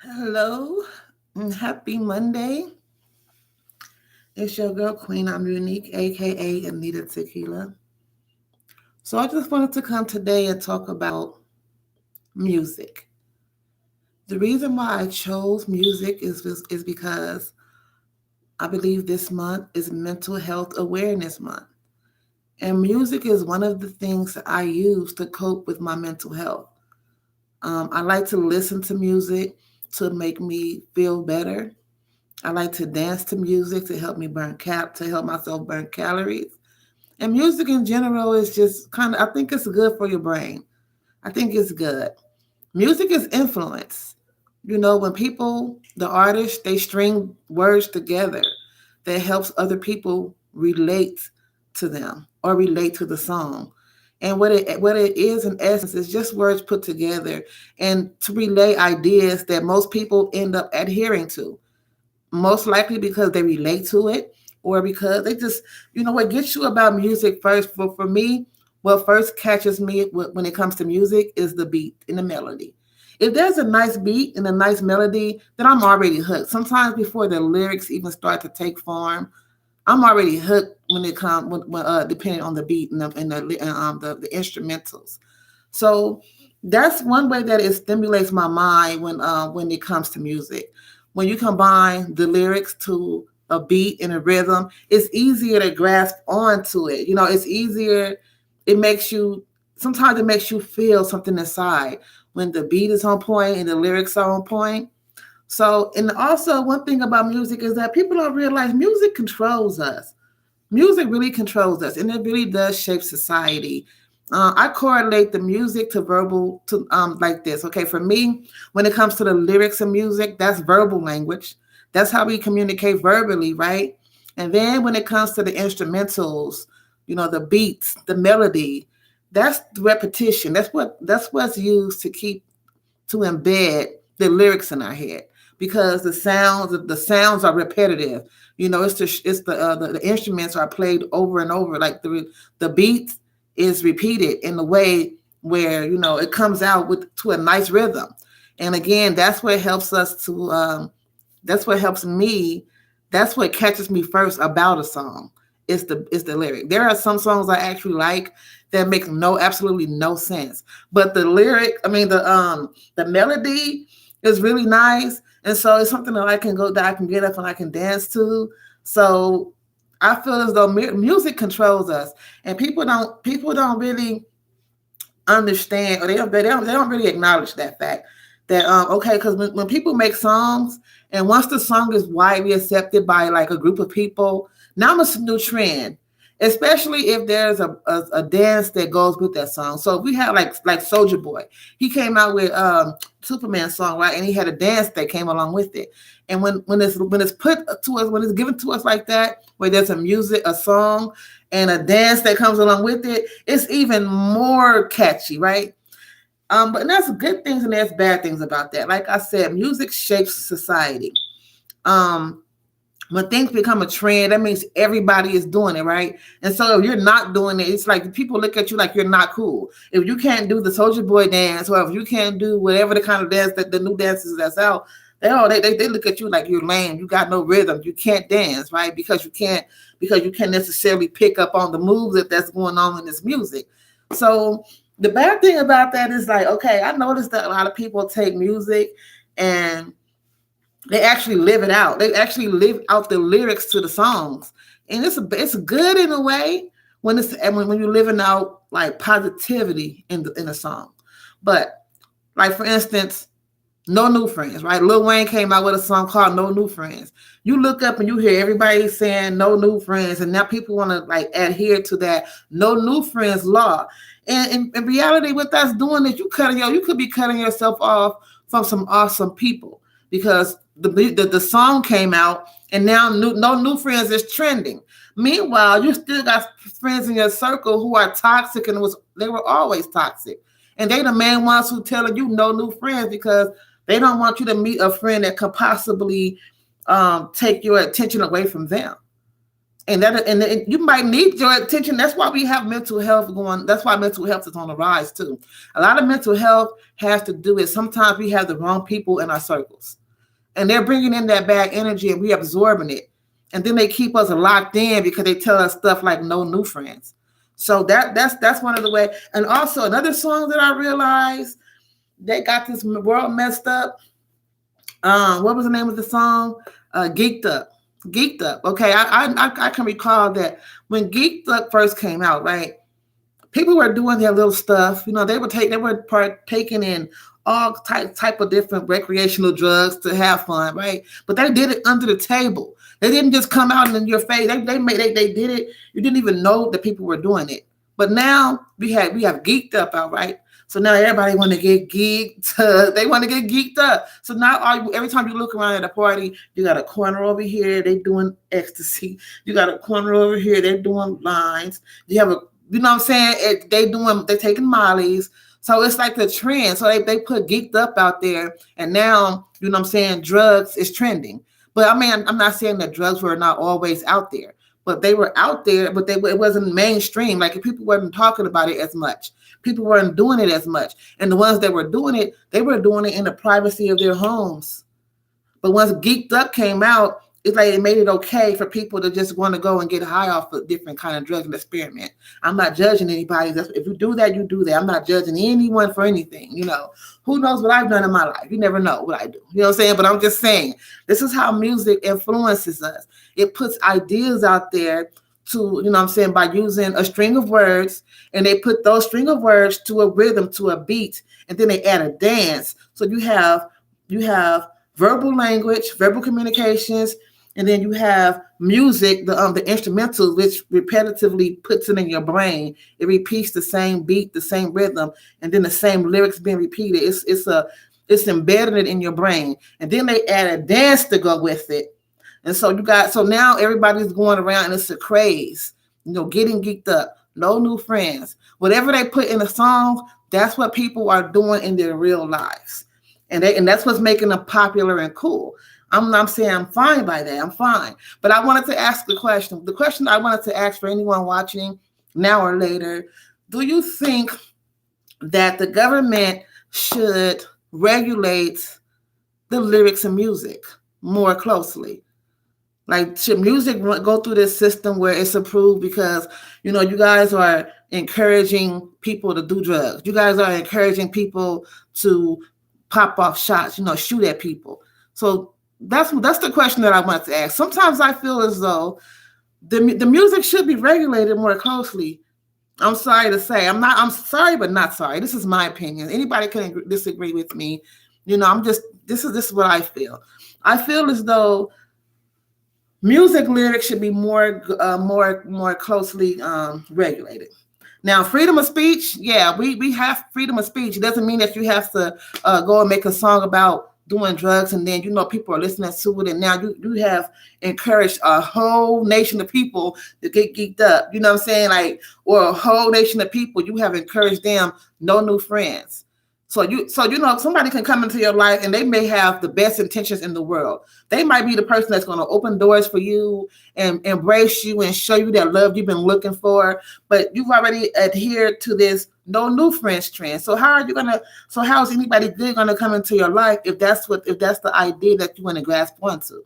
Hello, and happy Monday. It's your girl Queen. I'm Unique, aka Anita Tequila. So I just wanted to come today and talk about music. The reason why I chose music is because I believe this month is Mental Health Awareness Month. And music is one of the things that I use to cope with my mental health. I like to listen to music to make me feel better. I like to dance to music to help me to help myself burn calories. And music in general is just I think it's good for your brain. I think it's good. Music is influence. When the artists, they string words together that helps other people relate to them or relate to the song. And what it is in essence is just words put together and to relay ideas that most people end up adhering to, most likely because they relate to it or because they just, what gets you about music first. For me, what first catches me when it comes to music is the beat and the melody. If there's a nice beat and a nice melody, then I'm already hooked. Sometimes before the lyrics even start to take form, I'm already hooked when it comes, depending on the beat and the instrumentals. So that's one way that it stimulates my mind when it comes to music. When you combine the lyrics to a beat and a rhythm, it's easier to grasp onto it. It's easier. It makes you Sometimes it makes you feel something inside when the beat is on point and the lyrics are on point. So, and also one thing about music is that people don't realize music controls us. Music really controls us, and it really does shape society. I correlate the music to verbal to like this. Okay, for me, when it comes to the lyrics of music, that's verbal language. That's how we communicate verbally, right? And then when it comes to the instrumentals, the beats, the melody, that's the repetition. That's what's used to embed the lyrics in our head because the sounds are repetitive. The instruments are played over and over. Like the beat is repeated in a way where it comes out with to a nice rhythm. And again, that's what helps us to. That's what helps me. That's what catches me first about a song. Is the lyric. There are some songs I actually like that make absolutely no sense, but the lyric, the melody is really nice, and so it's something that I can get up and I can dance to. So I feel as though music controls us, and people don't really understand, or they don't really acknowledge that fact that okay, because when people make songs, and once the song is widely accepted by like a group of people, now it's a new trend, especially if there's a dance that goes with that song. So if we had like Soldier Boy, he came out with Superman song, right, and he had a dance that came along with it. And when it's put to us, when it's given to us like that, where there's a song and a dance that comes along with it, it's even more catchy, right? But there's good things and there's bad things about that. Like I said, music shapes society. Um, when things become a trend, that means everybody is doing it, right? And so if you're not doing it, it's like people look at you like you're not cool. If you can't do the Soldier Boy dance, or if you can't do whatever the kind of dance that the new dances that's out, they look at you like you're lame. You got no rhythm. You can't dance, right? Because you can't necessarily pick up on the moves if that's going on in this music. So the bad thing about that is like, okay, I noticed that a lot of people take music and they actually live it out. They actually live out the lyrics to the songs, and it's good in a way when you're living out like positivity in a song. But like for instance, No New Friends, right? Lil Wayne came out with a song called No New Friends. You look up and you hear everybody saying no new friends, and now people want to like adhere to that no new friends law. And in reality, what that's doing is you could be cutting yourself off from some awesome people because the song came out and now no new friends is trending. Meanwhile, you still got friends in your circle who are toxic and they were always toxic. And they the main ones who telling you no new friends because they don't want you to meet a friend that could possibly take your attention away from them. and you might need your attention. That's why we have mental health going. That's why mental health is on the rise too. A lot of mental health has to do with sometimes we have the wrong people in our circles, and they're bringing in that bad energy, and we absorbing it, and then they keep us locked in because they tell us stuff like no new friends. So that's one of the way. And also another song that I realized they got this world messed up. What was the name of the song? Geeked Up. Geeked Up. Okay, I can recall that when Geeked Up first came out, right? People were doing their little stuff. You know, they were partaking in all type of different recreational drugs to have fun, right? But they did it under the table. They didn't just come out in your face. They did it. You didn't even know that people were doing it. But now we have geeked up, all right. So now everybody want to get geeked. They want to get geeked up. So now every time you look around at a party, you got a corner over here, they doing ecstasy. You got a corner over here, they're doing lines. You have you know what I'm saying? They're taking mollies. So it's like the trend. So they put geeked up out there, and now, you know what I'm saying, drugs is trending. But I mean, I'm not saying that drugs were not always out there, but they were out there, but it wasn't mainstream. Like people weren't talking about it as much. People weren't doing it as much. And the ones that were doing it, they were doing it in the privacy of their homes. But once Geeked Up came out, it's like it made it okay for people to just want to go and get high off of different kind of drugs and experiment. I'm not judging anybody. If you do that, you do that. I'm not judging anyone for anything. You know, who knows what I've done in my life? You never know what I do. You know what I'm saying? But I'm just saying, this is how music influences us. It puts ideas out there to, you know what I'm saying, by using a string of words, and they put those string of words to a rhythm, to a beat, and then they add a dance. So you have verbal language, verbal communications, and then you have music, the instrumental, which repetitively puts it in your brain. It repeats the same beat, the same rhythm, and then the same lyrics being repeated. It's embedded it in your brain. And then they add a dance to go with it. And so now everybody's going around, and it's a craze, you know, getting geeked up, no new friends. Whatever they put in the song, that's what people are doing in their real lives. And that's what's making them popular and cool. I'm not saying I'm fine by that. I'm fine. But I wanted to ask the question. The question I wanted to ask for anyone watching now or later, do you think that the government should regulate the lyrics of music more closely? Like, should music go through this system where it's approved because, you know, you guys are encouraging people to do drugs. You guys are encouraging people to pop off shots, you know, shoot at people. So that's the question that I want to ask. Sometimes I feel as though the music should be regulated more closely. I'm sorry to say. I'm sorry, but not sorry. This is my opinion. Anybody can disagree with me. You know, this is what I feel. I feel as though music lyrics should be more closely regulated. Now, freedom of speech, yeah, we have freedom of speech. It doesn't mean that you have to go and make a song about doing drugs, and then, you know, people are listening to it, and now you have encouraged a whole nation of people to get geeked up. You know what I'm saying? Like, or a whole nation of people, you have encouraged them, no new friends. So you know, somebody can come into your life and they may have the best intentions in the world. They might be the person that's going to open doors for you and embrace you and show you that love you've been looking for. But you've already adhered to this no new friends trend. So how is anybody good going to come into your life if that's the idea that you want to grasp onto?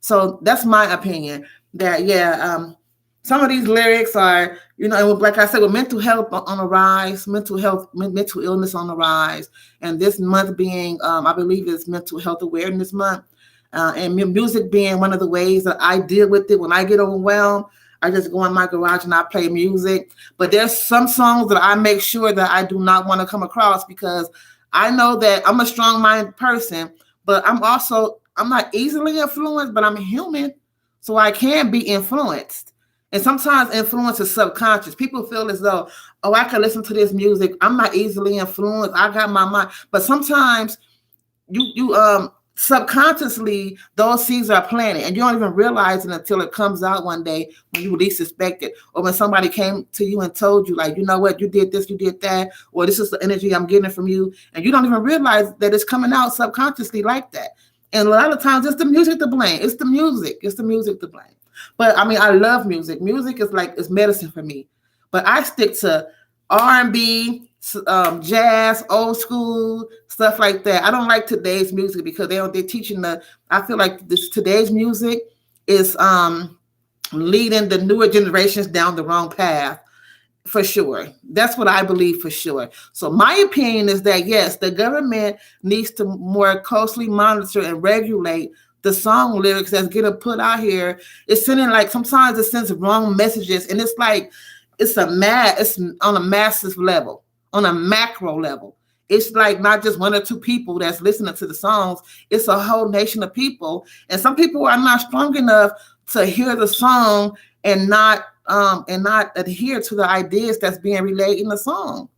So that's my opinion. That some of these lyrics are, you know, like I said, with mental health on the rise, mental illness on the rise, and this month being, I believe, is Mental Health Awareness Month, and music being one of the ways that I deal with it. When I get overwhelmed, I just go in my garage and I play music. But there's some songs that I make sure that I do not want to come across, because I know that I'm a strong-minded person, but I'm not easily influenced, but I'm human, so I can be influenced. And sometimes influence is subconscious. People feel as though, oh, I can listen to this music. I'm not easily influenced. I got my mind. But sometimes you subconsciously, those seeds are planted, and you don't even realize it until it comes out one day when you least expect it, or when somebody came to you and told you, like, you know what, you did this, you did that, or this is the energy I'm getting from you, and you don't even realize that it's coming out subconsciously like that. And a lot of times it's the music to blame. It's the music to blame. But I mean, I love music. Music is like it's medicine for me. But I stick to R&B, jazz, old school stuff like that. I don't like today's music because they're teaching the. I feel like this today's music is leading the newer generations down the wrong path for sure. That's what I believe for sure. So my opinion is that yes, the government needs to more closely monitor and regulate the song lyrics that's getting put out here. It's sending like sometimes it sends wrong messages, and it's like it's on a massive level, on a macro level. It's like not just one or two people that's listening to the songs. It's a whole nation of people, and some people are not strong enough to hear the song and not adhere to the ideas that's being relayed in the song.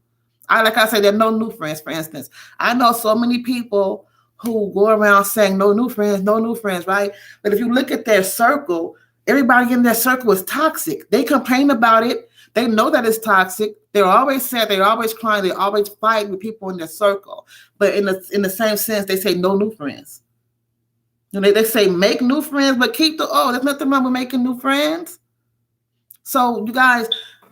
Like I said, there are no new friends, for instance. I know so many people who go around saying no new friends, no new friends, right? But if you look at their circle, everybody in their circle is toxic. They complain about it. They know that it's toxic. They're always sad. They're always crying. They always fight with people in their circle. But in the same sense, they say no new friends. You know, they say make new friends, but keep the old. There's nothing wrong with making new friends. So you guys,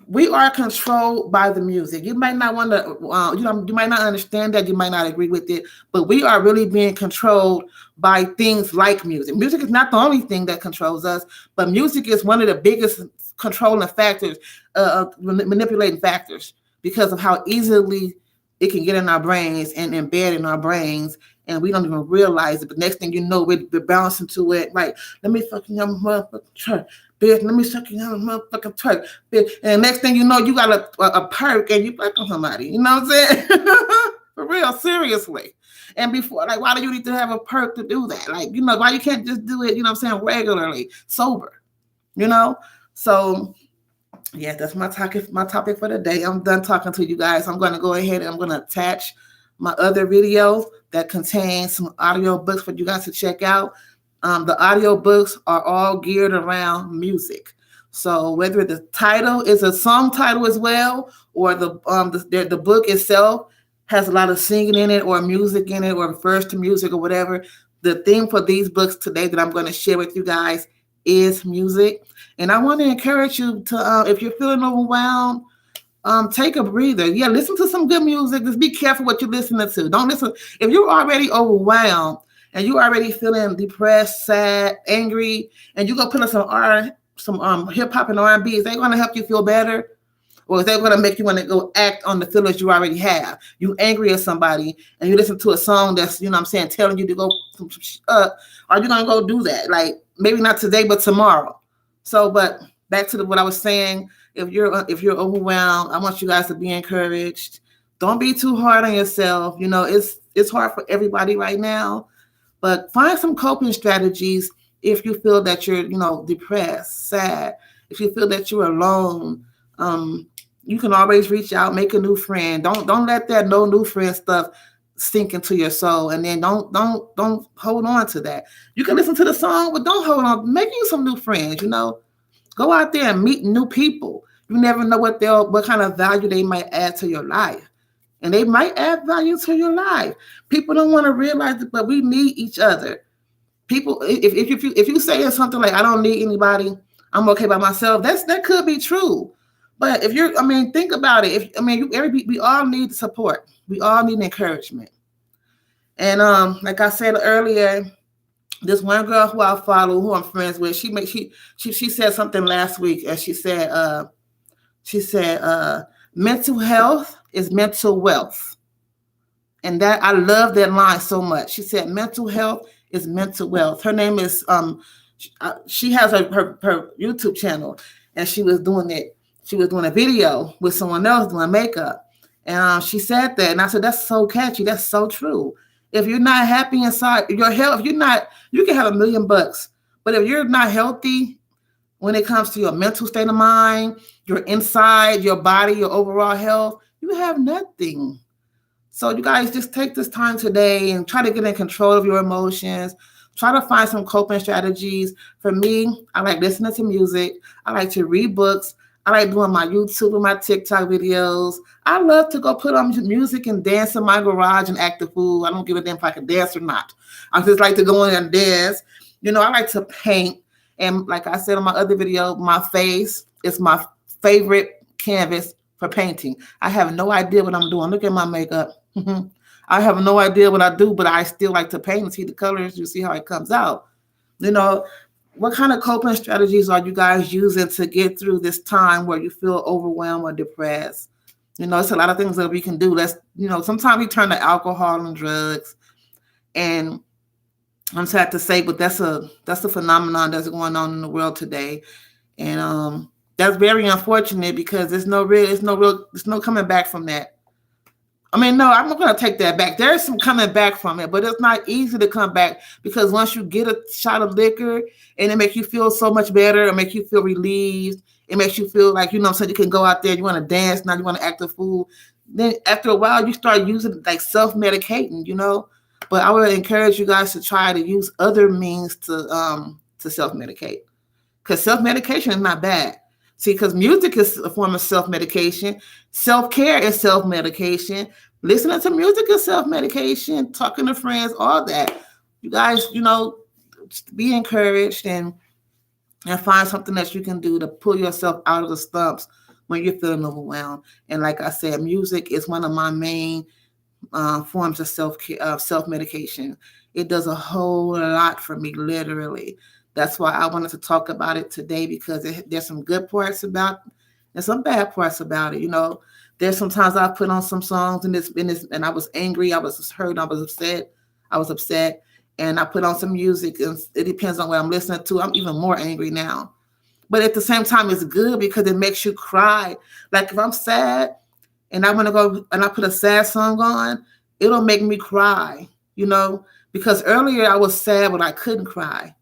we are controlled by the music. You might not want to, you might not understand that. You might not agree with it, but we are really being controlled by things like music. Music is not the only thing that controls us, but music is one of the biggest controlling factors, manipulating factors, because of how easily it can get in our brains and embed in our brains, and we don't even realize it. But next thing you know, we're bouncing to it. Like, let me fucking your motherfucking church, bitch. Let me suck your motherfucking church, bitch. And next thing you know, you got a perk and you fucking somebody. You know what I'm saying? For real, seriously. And before, like, why do you need to have a perk to do that? Like, you know, why you can't just do it, you know what I'm saying, regularly, sober, you know? So yeah, that's my topic for the day. I'm done talking to you guys. I'm going to go ahead and I'm going to attach my other videos that contain some audio books for you guys to check out. The audio books are all geared around music. So whether the title is a song title as well, or the book itself has a lot of singing in it or music in it or refers to music or whatever, the theme for these books today that I'm going to share with you guys is music. And I want to encourage you to, if you're feeling overwhelmed, take a breather. Yeah, listen to some good music. Just be careful what you're listening to. Don't listen. If you're already overwhelmed and you're already feeling depressed, sad, angry, and you go put on some hip hop and R&B, is that going to help you feel better? Or is that going to make you want to go act on the feelings you already have? You angry at somebody and you listen to a song that's, you know what I'm saying, telling you to go are you going to go do that? Like, maybe not today, but tomorrow. So, but back to what I was saying, if you're overwhelmed, I want you guys to be encouraged. Don't be too hard on yourself. You know, it's hard for everybody right now, but find some coping strategies if you feel that you're, you know, depressed, sad, if you feel that you're alone. You can always reach out, make a new friend. Don't let that no new friend stuff sink into your soul, and then don't hold on to that. You can listen to the song, but don't hold on. Make you some new friends. You know, go out there and meet new people. You never know what kind of value they might add to your life, and they might add value to your life. People don't want to realize it, but we need each other. People, if you say something like, "I don't need anybody, I'm okay by myself," that could be true. But if you're, I mean, think about it. We all need support. We all need encouragement. And like I said earlier, this one girl who I follow, who I'm friends with, she said something last week, and she said mental health is mental wealth. And that, I love that line so much. She said mental health is mental wealth. Her name is she has her YouTube channel, and she was doing a video with someone else doing makeup. And she said that, and I said, that's so catchy. That's so true. If you're not happy inside your health, you can have $1 million, but if you're not healthy when it comes to your mental state of mind, your inside, your body, your overall health, you have nothing. So you guys just take this time today and try to get in control of your emotions. Try to find some coping strategies. For me, I like listening to music. I like to read books. I like doing my YouTube and my TikTok videos. I love to go put on music and dance in my garage and act the fool. I don't give a damn if I can dance or not. I just like to go in and dance. You know, I like to paint. And like I said in my other video, my face is my favorite canvas for painting. I have no idea what I'm doing. Look at my makeup. I have no idea what I do, but I still like to paint and see the colors. You see how it comes out. You know, what kind of coping strategies are you guys using to get through this time where you feel overwhelmed or depressed? It's a lot of things that we can do. Sometimes we turn to alcohol and drugs, and I'm sad to say, but that's a phenomenon that's going on in the world today, and that's very unfortunate because there's no coming back from that. I mean, no, I'm not going to take that back. There's some coming back from it, but it's not easy to come back because once you get a shot of liquor and it makes you feel so much better, it makes you feel relieved, it makes you feel like, you can go out there, you want to dance, now you want to act a fool. Then after a while, you start using like self-medicating. But I would encourage you guys to try to use other means to self-medicate, because self-medication is not bad. See, because music is a form of self-medication. Self-care is self-medication. Listening to music is self-medication. Talking to friends, all that. You guys, be encouraged and find something that you can do to pull yourself out of the stumps when you're feeling overwhelmed. And like I said, music is one of my main forms of self-medication. It does a whole lot for me, literally. That's why I wanted to talk about it today, because there's some good parts about it and some bad parts about it. There's sometimes I put on some songs and I was angry, I was hurt, I was upset, and I put on some music, and it depends on what I'm listening to. I'm even more angry now. But at the same time, it's good because it makes you cry. Like if I'm sad and I want to go and I put a sad song on, it'll make me cry, because earlier I was sad but I couldn't cry.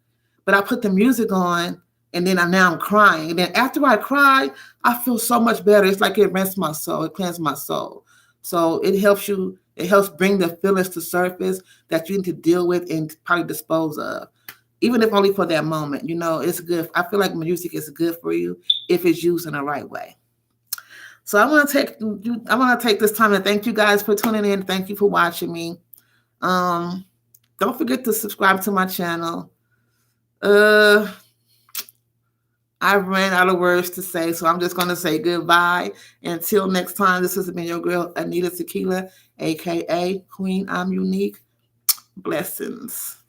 But I put the music on, and then now I'm crying. And then after I cry, I feel so much better. It's like it rinses my soul. It cleanses my soul. So it helps bring the feelings to surface that you need to deal with and probably dispose of, even if only for that moment. It's good. I feel like music is good for you if it's used in the right way. So I want to take this time to thank you guys for tuning in. Thank you for watching me. Don't forget to subscribe to my channel. I ran out of words to say, so I'm just going to say goodbye. Until next time, this has been your girl, Anita Tequila, a.k.a. Queen I'm Unique. Blessings.